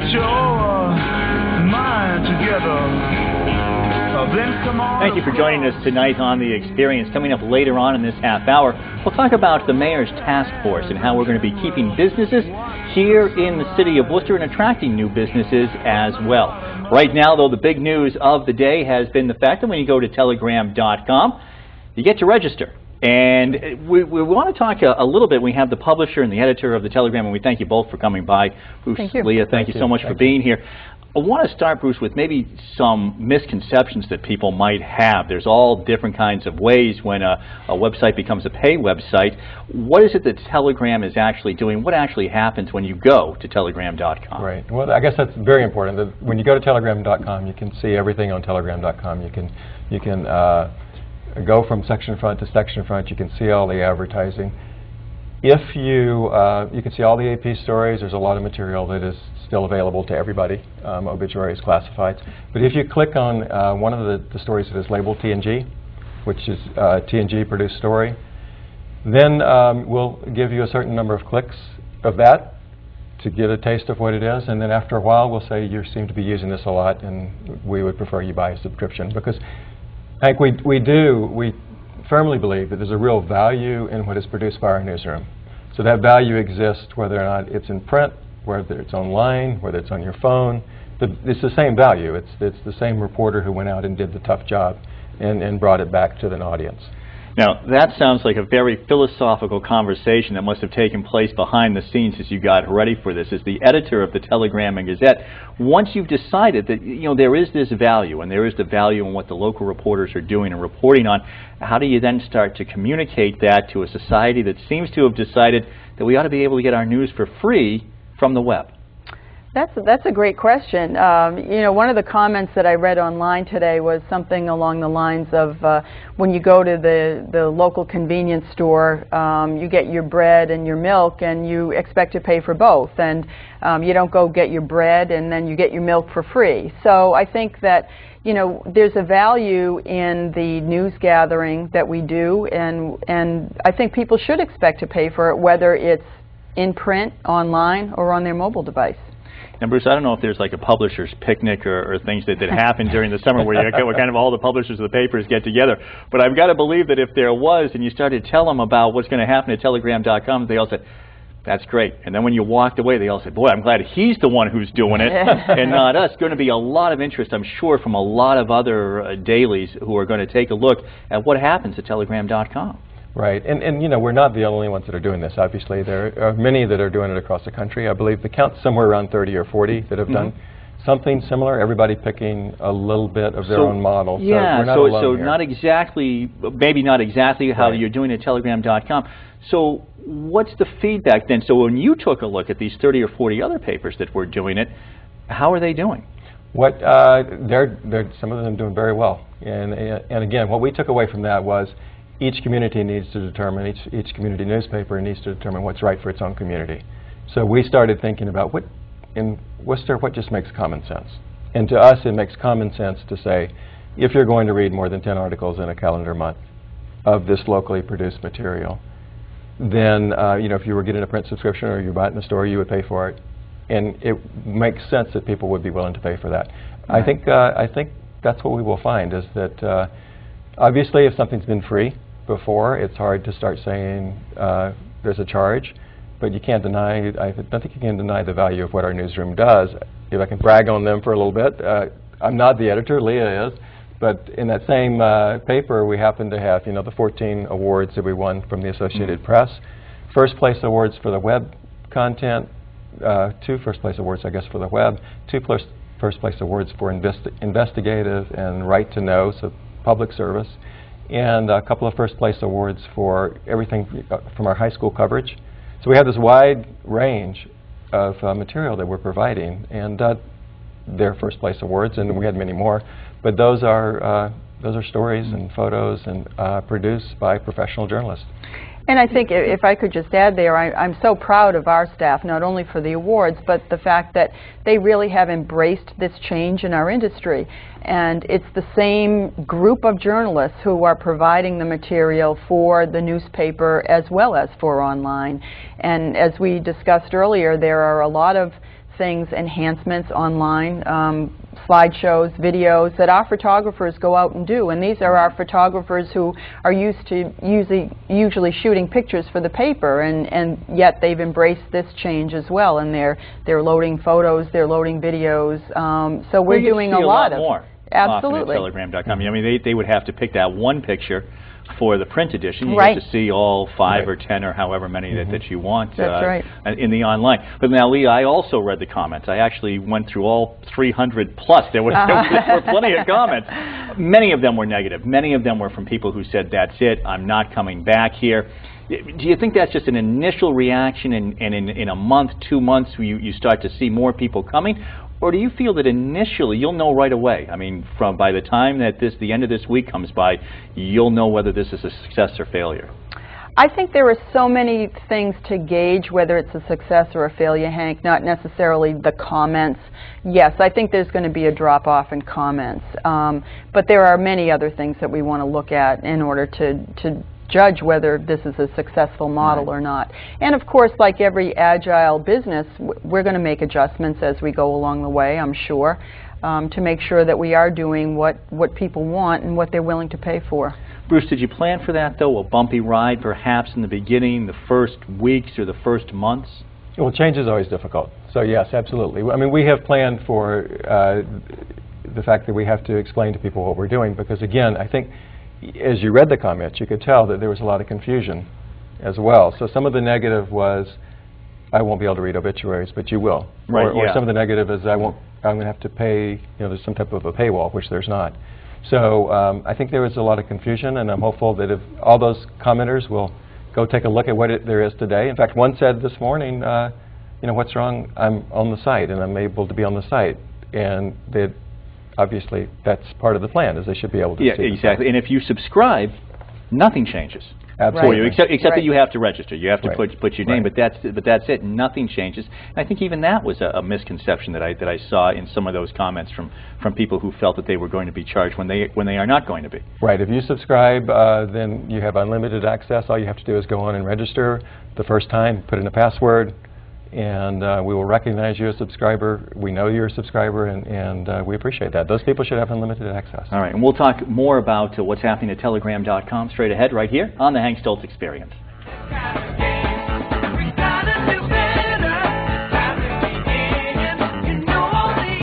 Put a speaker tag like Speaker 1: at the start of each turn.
Speaker 1: get your mind together. Then come on.
Speaker 2: Thank you for joining us tonight on The Experience. Coming up later on in this half hour, we'll talk about the Mayor's Task Force and how we're going to be keeping businesses here in the city of Worcester and attracting new businesses as well. Right now, though, the big news of the day has been the fact that when you go to telegram.com, you get to register. And we want to talk a little bit. We have the publisher and the editor of the Telegram, and we thank you both for coming by. Bruce,
Speaker 3: thank you.
Speaker 2: Leah, thank you so much for being here. I want to start, Bruce, with maybe some misconceptions that people might have. There's all different kinds of ways when a website becomes a pay website. What is it that Telegram is actually doing? What actually happens when you go to telegram.com?
Speaker 4: Right. Well, I guess that's very important. That when you go to telegram.com, you can see everything on telegram.com. You can go from section front to section front. You can see all the advertising. If you can see all the AP stories. There's a lot of material that is still available to everybody, obituaries, classifieds. But if you click on one of the stories that is labeled TNG, which is TNG produced story, then we'll give you a certain number of clicks of that to get a taste of what it is, and then after a while we'll say you seem to be using this a lot and we would prefer you buy a subscription, because Hank, we firmly believe that there's a real value in what is produced by our newsroom. So that value exists whether or not it's in print, whether it's online, whether it's on your phone. It's the same value. It's the same reporter who went out and did the tough job and brought it back to an audience.
Speaker 2: Now, that sounds like a very philosophical conversation that must have taken place behind the scenes as you got ready for this. As the editor of the Telegram and Gazette, once you've decided that there is this value, and there is the value in what the local reporters are doing and reporting on, how do you then start to communicate that to a society that seems to have decided that we ought to be able to get our news for free from the web?
Speaker 3: That's a great question. One of the comments that I read online today was something along the lines of when you go to the local convenience store, you get your bread and your milk and you expect to pay for both, and you don't go get your bread and then you get your milk for free. So I think that there's a value in the news gathering that we do, and I think people should expect to pay for it, whether it's in print, online, or on their mobile device.
Speaker 2: And Bruce, I don't know if there's like a publisher's picnic or things that happen during the summer where kind of all the publishers of the papers get together. But I've got to believe that if there was, and you started to tell them about what's going to happen at telegram.com, they all said, that's great. And then when you walked away, they all said, boy, I'm glad he's the one who's doing it and not us. Going to be a lot of interest, I'm sure, from a lot of other dailies who are going to take a look at what happens at telegram.com.
Speaker 4: Right, and we're not the only ones that are doing this. Obviously, there are many that are doing it across the country. I believe the count's somewhere around 30 or 40 that have done something similar. Everybody picking a little bit of their own model.
Speaker 2: Yeah,
Speaker 4: so we're not alone
Speaker 2: so
Speaker 4: here.
Speaker 2: not exactly, maybe not exactly how you're doing at telegram.com. So what's the feedback then? So when you took a look at these 30 or 40 other papers that were doing it, how are they doing?
Speaker 4: They're some of them doing very well. And again, what we took away from that was each community needs to determine, each community newspaper needs to determine what's right for its own community. So we started thinking about in Worcester, what just makes common sense? And to us, it makes common sense to say, if you're going to read more than 10 articles in a calendar month of this locally produced material, then if you were getting a print subscription or you buy it in the store, you would pay for it. And it makes sense that people would be willing to pay for that. Right. I think that's what we will find, is that obviously if something's been free before, it's hard to start saying there's a charge, but you can't deny, I don't think you can deny the value of what our newsroom does. If I can brag on them for a little bit, I'm not the editor, Leah is, but in that same paper we happen to have the 14 awards that we won from the Associated Press. First place awards for the web content, 2 first place awards I guess for the web, 2 first place awards for investigative and right to know, so public service, and a couple of first place awards for everything from our high school coverage. So we have this wide range of material that we're providing, and they're first place awards, and we had many more, but those are stories and photos and produced by professional journalists.
Speaker 3: And I think if I could just add there, I'm so proud of our staff, not only for the awards, but the fact that they really have embraced this change in our industry. And it's the same group of journalists who are providing the material for the newspaper as well as for online. And as we discussed earlier, there are a lot of things, enhancements online, slideshows, videos that our photographers go out and do. And these are our photographers who are used to usually shooting pictures for the paper, and yet they've embraced this change as well. And they're loading photos, they're loading videos. So we're doing a lot
Speaker 2: more.
Speaker 3: Absolutely.
Speaker 2: Often at telegram.com. I mean, they would have to pick that one picture for the print edition. You
Speaker 3: Right.
Speaker 2: have to see all 5 or 10 or however many that you want
Speaker 3: That's right.
Speaker 2: in the online. But now, Lee, I also read the comments. I actually went through all 300 plus. There were plenty of comments. Many of them were negative. Many of them were from people who said, that's it, I'm not coming back here. Do you think that's just an initial reaction, and in a month, 2 months, you start to see more people coming? Or do you feel that initially you'll know right away? I mean, by the time that the end of this week comes by, you'll know whether this is a success or failure.
Speaker 3: I think there are so many things to gauge whether it's a success or a failure, Hank, not necessarily the comments. Yes, I think there's going to be a drop-off in comments. But there are many other things that we want to look at in order to judge whether this is a successful model or not. And of course, like every agile business, we're going to make adjustments as we go along the way, I'm sure, to make sure that we are doing what people want and what they're willing to pay for.
Speaker 2: Bruce, did you plan for that, though? A bumpy ride, perhaps, in the beginning, the first weeks or the first months?
Speaker 4: Well, change is always difficult. So yes, absolutely. I mean, we have planned for the fact that we have to explain to people what we're doing, because again, I think as you read the comments, you could tell that there was a lot of confusion as well. So some of the negative was, I won't be able to read obituaries, but you will.
Speaker 2: Right,
Speaker 4: or some of the negative is, I'm going to have to pay, there's some type of a paywall, which there's not. So I think there was a lot of confusion, and I'm hopeful that if all those commenters will go take a look at what there is today. In fact, one said this morning, what's wrong? I'm on the site, and I'm able to be on the site. And that obviously that's part of the plan, is they should be able to see
Speaker 2: exactly. And if you subscribe, nothing changes.
Speaker 4: Absolutely.
Speaker 2: For you, except that you have to register. You have to
Speaker 4: Right.
Speaker 2: put your name, but that's it. Nothing changes. And I think even that was a misconception that I saw in some of those comments from people who felt that they were going to be charged when they are not going to be.
Speaker 4: Right. If you subscribe, then you have unlimited access. All you have to do is go on and register the first time, put in a password, and we will recognize you as a subscriber. We know you're a subscriber, and we appreciate that. Those people should have unlimited access.
Speaker 2: All right, and we'll talk more about what's happening at telegram.com straight ahead right here on the Hank Stolz Experience.